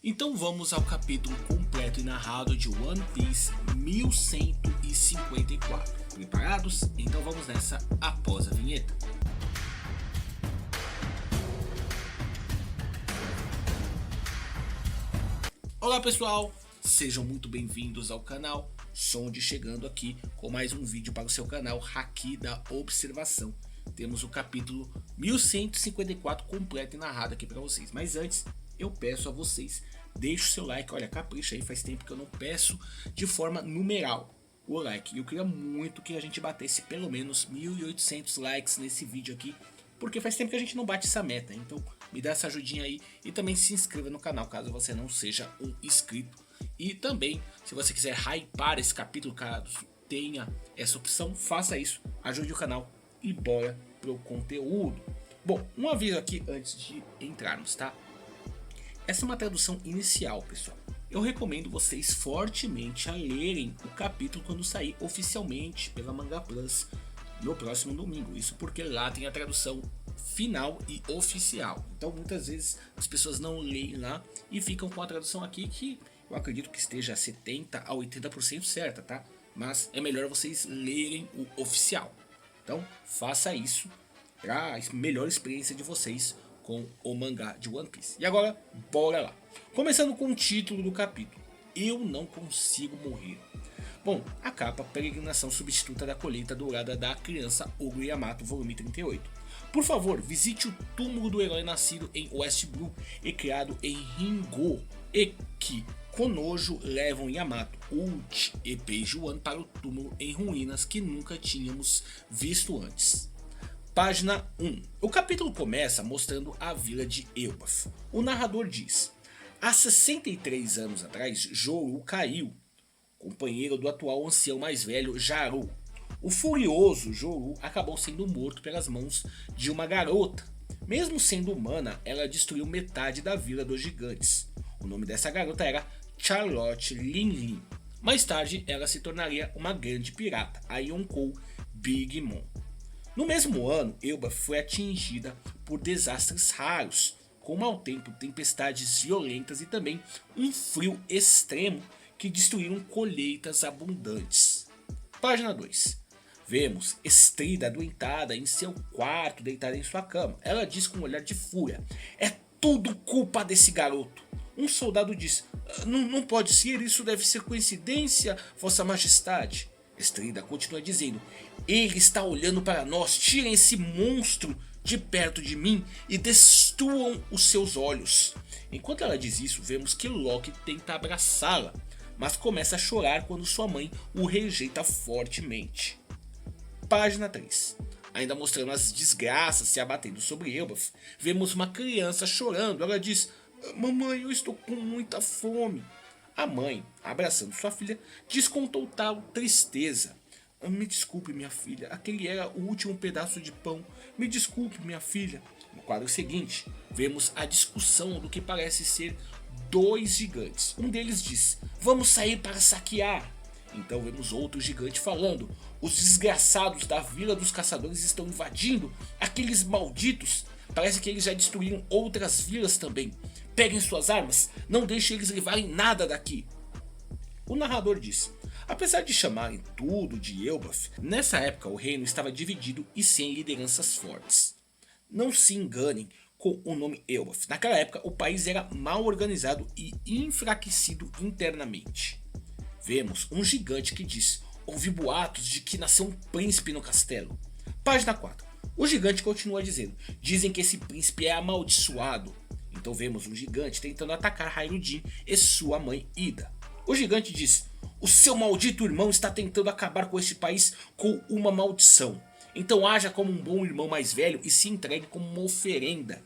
Então vamos ao capítulo completo e narrado de One Piece 1154. Preparados? Então vamos nessa após a vinheta. Olá pessoal, sejam muito bem-vindos ao canal Sonde, chegando aqui com mais um vídeo para o seu canal Haki da Observação. Temos o capítulo 1154 completo e narrado aqui para vocês, mas antes eu peço a vocês, deixe o seu like, olha, capricha aí, faz tempo que eu não peço de forma numeral o like. Eu queria muito que a gente batesse pelo menos 1.800 likes nesse vídeo aqui, porque faz tempo que a gente não bate essa meta, então me dá essa ajudinha aí e também se inscreva no canal caso você não seja um inscrito. E também, se você quiser hypar esse capítulo, caso tenha essa opção, faça isso, ajude o canal e bora pro conteúdo. Bom, um aviso aqui antes de entrarmos, tá? Essa é uma tradução inicial, pessoal. Eu recomendo vocês fortemente a lerem o capítulo quando sair oficialmente pela Manga Plus no próximo domingo. Isso porque lá tem a tradução final e oficial. Então muitas vezes as pessoas não leem lá e ficam com a tradução aqui que eu acredito que esteja 70 a 80% certa, tá? Mas é melhor vocês lerem o oficial. Então faça isso para a melhor experiência de vocês com o mangá de One Piece. E agora, bora lá. Começando com o título do capítulo: Eu Não Consigo Morrer. Bom, a capa: Peregrinação Substituta da Colheita Dourada da Criança Ogro Yamato, volume 38. Por favor, visite o túmulo do herói nascido em West Blue e criado em Ringo, e que, com nojo, levam Yamato, Uchi e Page One para o túmulo em ruínas que nunca tínhamos visto antes. Página 1. O capítulo começa mostrando a vila de Elbaf. O narrador diz: há 63 anos atrás, Joru caiu, companheiro do atual ancião mais velho, Jaru. O furioso Joru acabou sendo morto pelas mãos de uma garota. Mesmo sendo humana, ela destruiu metade da vila dos gigantes. O nome dessa garota era Charlotte Linlin. Mais tarde, ela se tornaria uma grande pirata, a Yonkou Big Mom. No mesmo ano, Elbaf foi atingida por desastres raros, com mau tempo, tempestades violentas e também um frio extremo que destruíram colheitas abundantes. Página 2. Vemos Estrida adoentada em seu quarto, deitada em sua cama. Ela diz com um olhar de fúria: é tudo culpa desse garoto. Um soldado diz: não pode ser, isso deve ser coincidência, Vossa Majestade. Estrida continua dizendo: ele está olhando para nós, tirem esse monstro de perto de mim e destruam os seus olhos. Enquanto ela diz isso, vemos que Loki tenta abraçá-la, mas começa a chorar quando sua mãe o rejeita fortemente. Página 3. Ainda mostrando as desgraças se abatendo sobre Elbaf, vemos uma criança chorando. Ela diz: mamãe, eu estou com muita fome. A mãe, abraçando sua filha, diz com total tristeza: me desculpe, minha filha, aquele era o último pedaço de pão. Me desculpe, minha filha. No quadro seguinte, vemos a discussão do que parece ser dois gigantes. Um deles diz: vamos sair para saquear. Então vemos outro gigante falando: os desgraçados da Vila dos Caçadores estão invadindo, aqueles malditos. Parece que eles já destruíram outras vilas também. Peguem suas armas, não deixem eles levarem nada daqui. O narrador diz: apesar de chamarem tudo de Elbaf, nessa época o reino estava dividido e sem lideranças fortes. Não se enganem com o nome Elbaf. Naquela época o país era mal organizado e enfraquecido internamente. Vemos um gigante que diz: ouvi boatos de que nasceu um príncipe no castelo. Página 4. O gigante continua dizendo: dizem que esse príncipe é amaldiçoado. Então vemos um gigante tentando atacar Hairudin e sua mãe Ida. O gigante diz: o seu maldito irmão está tentando acabar com este país com uma maldição. Então haja como um bom irmão mais velho e se entregue como uma oferenda.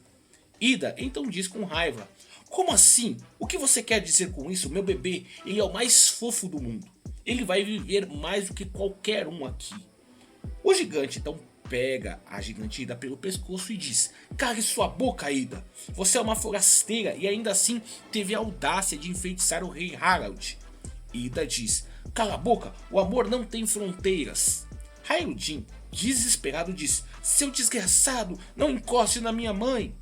Ida então diz com raiva: como assim? O que você quer dizer com isso? Meu bebê, ele é o mais fofo do mundo. Ele vai viver mais do que qualquer um aqui. O gigante então pega a gigante Ida pelo pescoço e diz: cale sua boca, Ida. Você é uma forasteira e ainda assim teve a audácia de enfeitiçar o rei Harald. Ida diz: cala a boca, o amor não tem fronteiras. Hairudin, desesperado, diz: seu desgraçado, não encoste na minha mãe.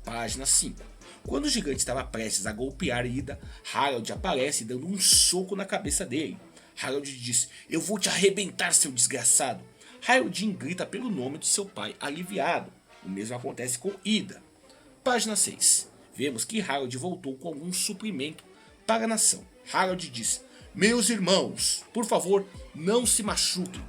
Página 5. Quando o gigante estava prestes a golpear Ida, Harald aparece dando um soco na cabeça dele. Harald diz: "Eu vou te arrebentar, seu desgraçado." Haraldin grita pelo nome de seu pai, aliviado. O mesmo acontece com Ida. Página 6. Vemos que Harald voltou com algum suprimento para a nação. Harald diz: "Meus irmãos, por favor, não se machuquem.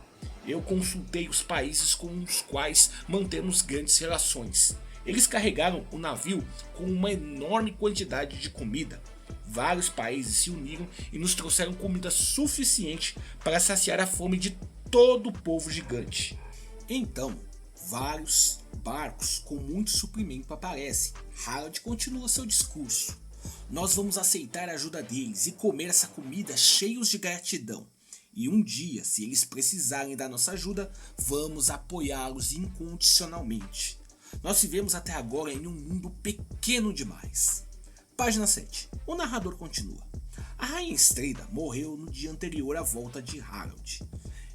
Eu consultei os países com os quais mantemos grandes relações. Eles carregaram o navio com uma enorme quantidade de comida. Vários países se uniram e nos trouxeram comida suficiente para saciar a fome de todo o povo gigante." Então, vários barcos com muito suprimento aparecem. Harald continua seu discurso: "Nós vamos aceitar a ajuda deles e comer essa comida cheios de gratidão. E um dia, se eles precisarem da nossa ajuda, vamos apoiá-los incondicionalmente. Nós vivemos até agora em um mundo pequeno demais." Página 7. O narrador continua: "A rainha Estrida morreu no dia anterior à volta de Harald.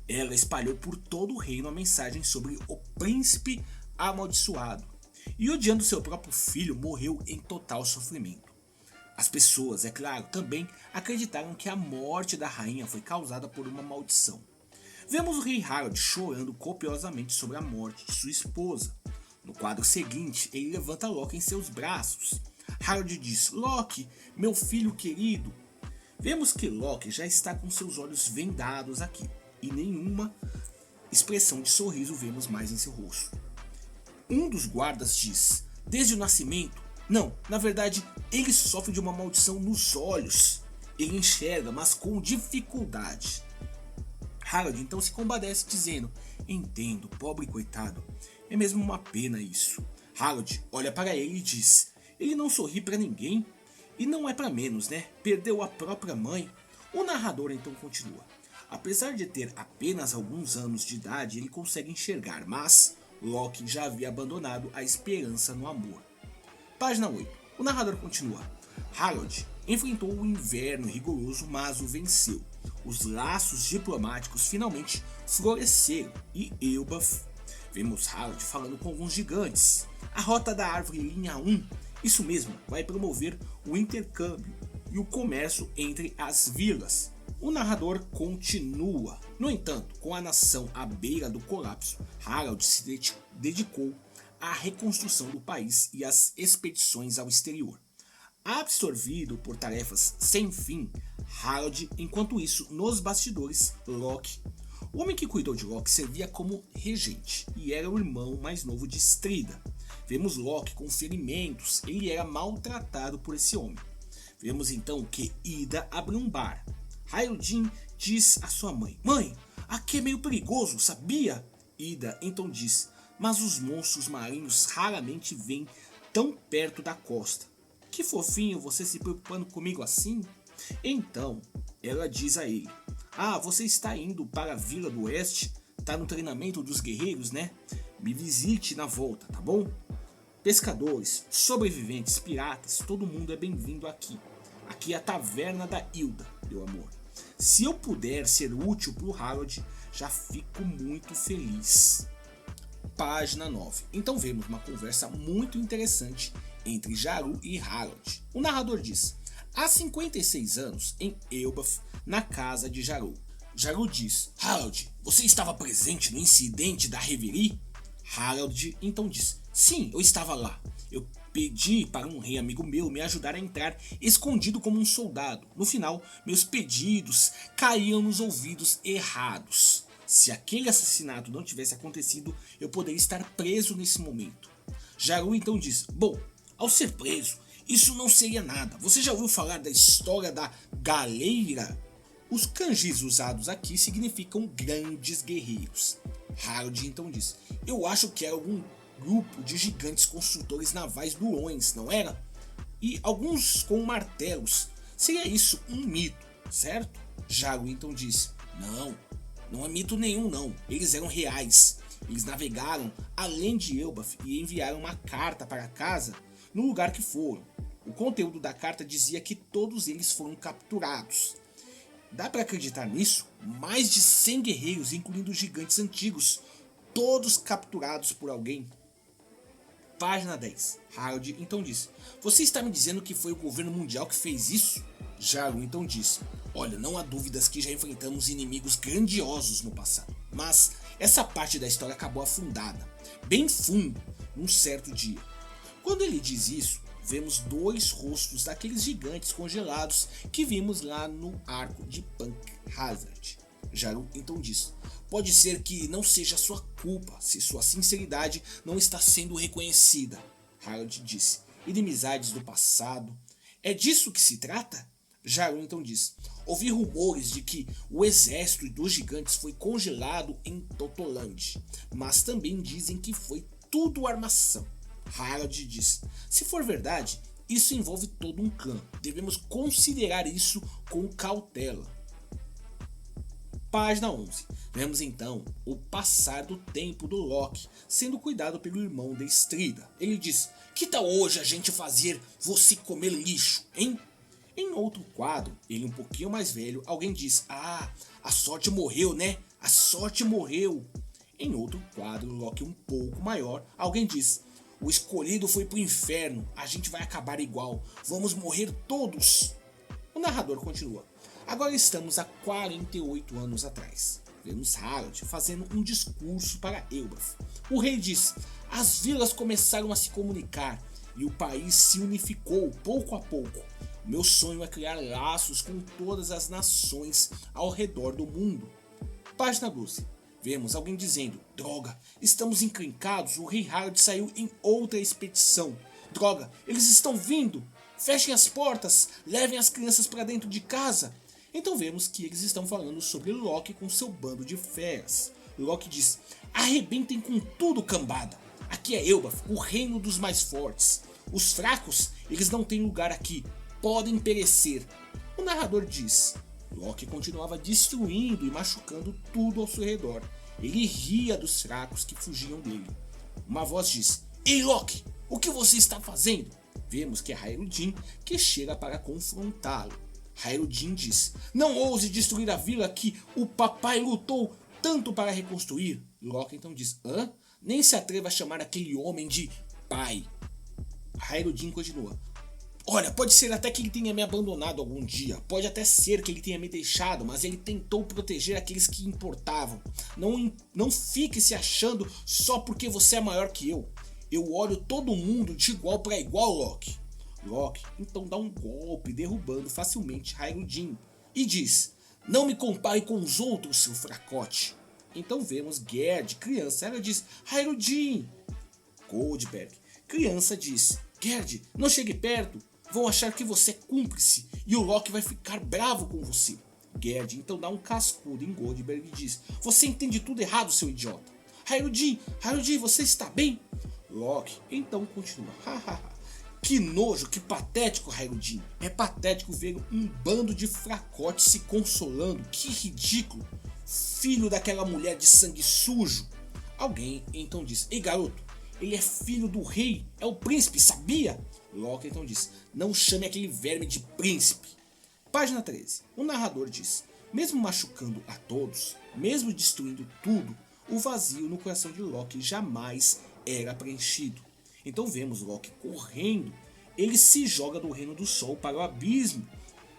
Ela espalhou por todo o reino a mensagem sobre o príncipe amaldiçoado, e odiando seu próprio filho, morreu em total sofrimento. As pessoas, é claro, também acreditaram que a morte da rainha foi causada por uma maldição. Vemos o rei Harald chorando copiosamente sobre a morte de sua esposa. No quadro seguinte, ele levanta Loki em seus braços. Harald diz: "Loki, meu filho querido." Vemos que Loki já está com seus olhos vendados aqui, e nenhuma expressão de sorriso vemos mais em seu rosto. Um dos guardas diz: "Desde o nascimento, não, na verdade, ele sofre de uma maldição nos olhos. Ele enxerga, mas com dificuldade." Harald então se compadece dizendo: "Entendo, pobre coitado. É mesmo uma pena isso." Harald olha para ele e diz: "Ele não sorri para ninguém. E não é para menos, né? Perdeu a própria mãe." O narrador então continua: "Apesar de ter apenas alguns anos de idade, ele consegue enxergar, mas Loki já havia abandonado a esperança no amor." Página 8. O narrador continua: "Harald enfrentou o inverno rigoroso, mas o venceu. Os laços diplomáticos finalmente floresceram e Eobaf." Vemos Harald falando com alguns gigantes. "A rota da árvore linha 1, isso mesmo, vai promover o intercâmbio e o comércio entre as vilas." O narrador continua: "No entanto, com a nação à beira do colapso, Harald se dedicou à reconstrução do país e às expedições ao exterior. Absorvido por tarefas sem fim, Harald, enquanto isso, nos bastidores, Loki. O homem que cuidou de Loki servia como regente e era o irmão mais novo de Estrida. Vemos Loki com ferimentos, ele era maltratado por esse homem. Vemos então que Ida abre um bar. Haraldin diz à sua mãe: "Mãe, aqui é meio perigoso, sabia?" Ida então diz: "Mas os monstros marinhos raramente vêm tão perto da costa. Que fofinho você se preocupando comigo assim." Então ela diz a ele: "Ah, você está indo para a Vila do Oeste? Tá no treinamento dos guerreiros, né? Me visite na volta, tá bom? Pescadores, sobreviventes, piratas, todo mundo é bem-vindo aqui. Aqui é a taverna da Hilda, meu amor. Se eu puder ser útil pro Harald, já fico muito feliz." Página 9. Então vemos uma conversa muito interessante entre Jarl e Harald. O narrador diz: "Há 56 anos, em Eobaf, na casa de Jarl." Jarl diz: "Harald, você estava presente no incidente da Reverie?" Harald então diz: "Sim, eu estava lá. Eu pedi para um rei amigo meu me ajudar a entrar escondido como um soldado. No final, meus pedidos caíam nos ouvidos errados. Se aquele assassinato não tivesse acontecido, eu poderia estar preso nesse momento." Jarl então diz: "Bom, ao ser preso, isso não seria nada. Você já ouviu falar da história da Galeira?" Os kanjis usados aqui significam grandes guerreiros. Harald então diz: "Eu acho que era algum grupo de gigantes construtores navais durões, não era? E alguns com martelos. Seria isso um mito, certo?" Jarl então diz: Não, não é mito nenhum não. Eles eram reais. Eles navegaram além de Eobaf e enviaram uma carta para casa no lugar que foram. O conteúdo da carta dizia que todos eles foram capturados. Dá para acreditar nisso? Mais de 100 guerreiros, incluindo gigantes antigos, todos capturados por alguém." Página 10. Harold então diz: você está me dizendo que foi o governo mundial que fez isso? Jaru então diz: olha, não há dúvidas que já enfrentamos inimigos grandiosos no passado, mas essa parte da história acabou afundada, bem fundo, num certo dia. Quando ele diz isso, vemos dois rostos daqueles gigantes congelados que vimos lá no arco de Punk Hazard. Jaru então diz: pode ser que não seja sua culpa se sua sinceridade não está sendo reconhecida. Harold disse: inimizades do passado, é disso que se trata? Jaru então diz: ouvi rumores de que o exército dos gigantes foi congelado em Totoland, mas também dizem que foi tudo armação. Harold diz: se for verdade, isso envolve todo um clã, devemos considerar isso com cautela. Página 11. Vemos então o passar do tempo do Loki sendo cuidado pelo irmão de Estrida. Ele diz: que tal hoje a gente fazer você comer lixo, hein? Em outro quadro, ele um pouquinho mais velho, alguém diz: ah, a sorte morreu, né? A sorte morreu. Em outro quadro, Loki um pouco maior, alguém diz: o escolhido foi pro inferno, a gente vai acabar igual, vamos morrer todos. O narrador continua: agora estamos há 48 anos atrás. Vemos Harold fazendo um discurso para Elbaf. O rei diz: as vilas começaram a se comunicar e o país se unificou pouco a pouco. Meu sonho é criar laços com todas as nações ao redor do mundo. Página 12. Vemos alguém dizendo: droga, estamos encrencados, o rei Harold saiu em outra expedição. Droga, eles estão vindo. Fechem as portas, levem as crianças para dentro de casa. Então vemos que eles estão falando sobre Loki com seu bando de feras. Loki diz: arrebentem com tudo, cambada. Aqui é Elbaf, o reino dos mais fortes. Os fracos, eles não têm lugar aqui. Podem perecer. O narrador diz: Loki continuava destruindo e machucando tudo ao seu redor. Ele ria dos fracos que fugiam dele. Uma voz diz: ei Loki, o que você está fazendo? Vemos que é Hairudin que chega para confrontá-lo. Hairudin diz: não ouse destruir a vila que o papai lutou tanto para reconstruir. Loki então diz: hã? Nem se atreva a chamar aquele homem de pai. Hairudin continua: olha, pode ser até que ele tenha me abandonado algum dia, pode até ser que ele tenha me deixado, mas ele tentou proteger aqueles que importavam. Não fique se achando só porque você é maior que eu. Eu olho todo mundo de igual para igual, Loki. Loki então dá um golpe derrubando facilmente Hairudin e diz: não me compare com os outros, seu fracote. Então vemos Gerd, criança, ela diz: Hairudin. Goldberg, criança, diz: Gerd, não chegue perto. Vão achar que você é cúmplice e o Loki vai ficar bravo com você. Gerd então dá um cascudo em Goldberg e diz: você entende tudo errado, seu idiota. Hairudin, você está bem? Loki então continua: que nojo, que patético, Hairudin. É patético ver um bando de fracotes se consolando. Que ridículo. Filho daquela mulher de sangue sujo. Alguém então diz: ei garoto, ele é filho do rei, é o príncipe, sabia? Loki então diz: não chame aquele verme de príncipe. Página 13. O narrador diz: mesmo machucando a todos, mesmo destruindo tudo, o vazio no coração de Loki jamais era preenchido. Então vemos Loki correndo, ele se joga do reino do sol para o abismo,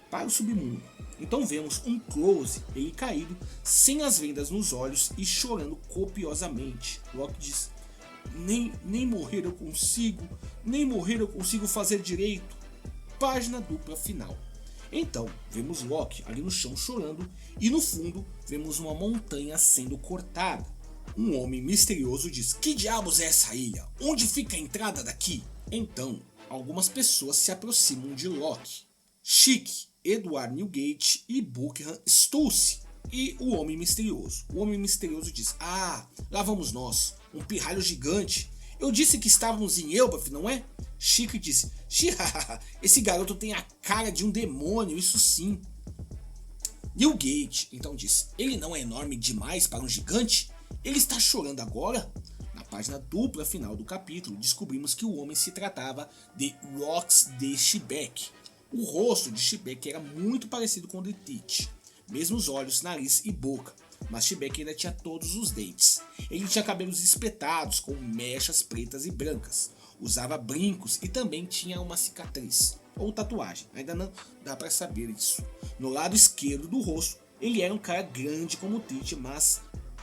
para o submundo. Então vemos um close, ele caído, sem as vendas nos olhos e chorando copiosamente. Loki diz: nem morrer eu consigo, nem morrer eu consigo fazer direito. Página dupla final. Então vemos Loki ali no chão chorando e no fundo vemos uma montanha sendo cortada. Um homem misterioso diz: que diabos é essa ilha? Onde fica a entrada daqui? Então algumas pessoas se aproximam de Loki: Chic, Edward Newgate e Buckingham Stulce. E o homem misterioso. O homem misterioso diz: ah, lá vamos nós, um pirralho gigante. Eu disse que estávamos em Elbaf, não é? Chic diz: esse garoto tem a cara de um demônio, isso sim. Newgate então diz: ele não é enorme demais para um gigante? Ele está chorando agora? Na página dupla final do capítulo, descobrimos que o homem se tratava de Rox de Shebeck. O rosto de Shebeck era muito parecido com o de Teach, mesmos olhos, nariz e boca, mas Shebeck ainda tinha todos os dentes. Ele tinha cabelos espetados com mechas pretas e brancas. usava brincos e também tinha uma cicatriz ou tatuagem, ainda não dá para saber isso. No lado esquerdo do rosto, ele era um cara grande como o Tite, mas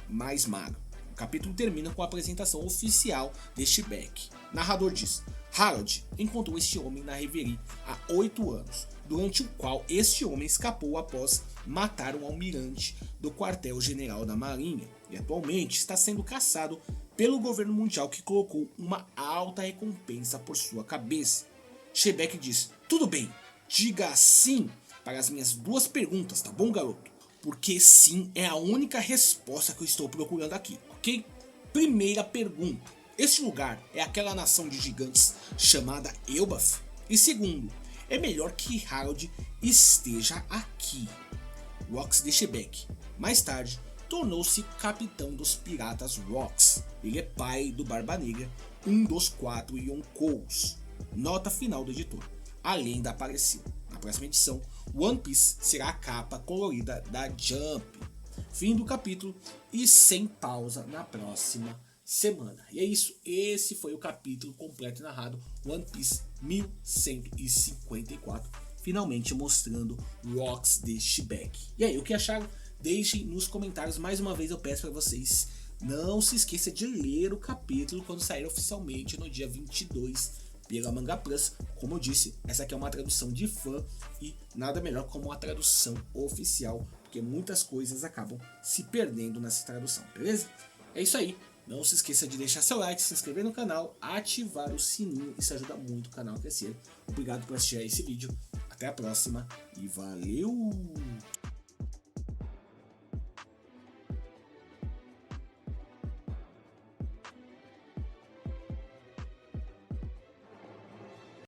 mais magro. O capítulo termina com a apresentação oficial deste Beck. Narrador diz: Harold encontrou este homem na Reverie há 8 anos, durante o qual este homem escapou após matar um almirante do quartel-general da Marinha e atualmente está sendo caçado pelo governo mundial, que colocou uma alta recompensa por sua cabeça. Shebeck diz: tudo bem, diga sim para as minhas 2 perguntas, tá bom, garoto? Porque sim é a única resposta que eu estou procurando aqui, ok? Primeira pergunta: este lugar é aquela nação de gigantes chamada Elbaf? E segundo, é melhor que Harold esteja aqui. Rox de Shebeck mais tarde tornou-se capitão dos piratas Rox. Ele é pai do Barba Negra, um dos 4 Yonkous. Nota final do editor: a lenda apareceu. Na próxima edição, One Piece será a capa colorida da Jump. Fim do capítulo e sem pausa na próxima semana. E é isso, esse foi o capítulo completo e narrado One Piece 1154, finalmente mostrando Rox de Shebeck. E aí, o que acharam? Deixem nos comentários. Mais uma vez eu peço para vocês, não se esqueça de ler o capítulo quando sair oficialmente no dia 22 pela Manga Plus. Como eu disse, essa aqui é uma tradução de fã e nada melhor como uma tradução oficial, porque muitas coisas acabam se perdendo nessa tradução, beleza? É isso aí. Não se esqueça de deixar seu like, se inscrever no canal, ativar o sininho, isso ajuda muito o canal a crescer. Obrigado por assistir a esse vídeo, até a próxima e valeu!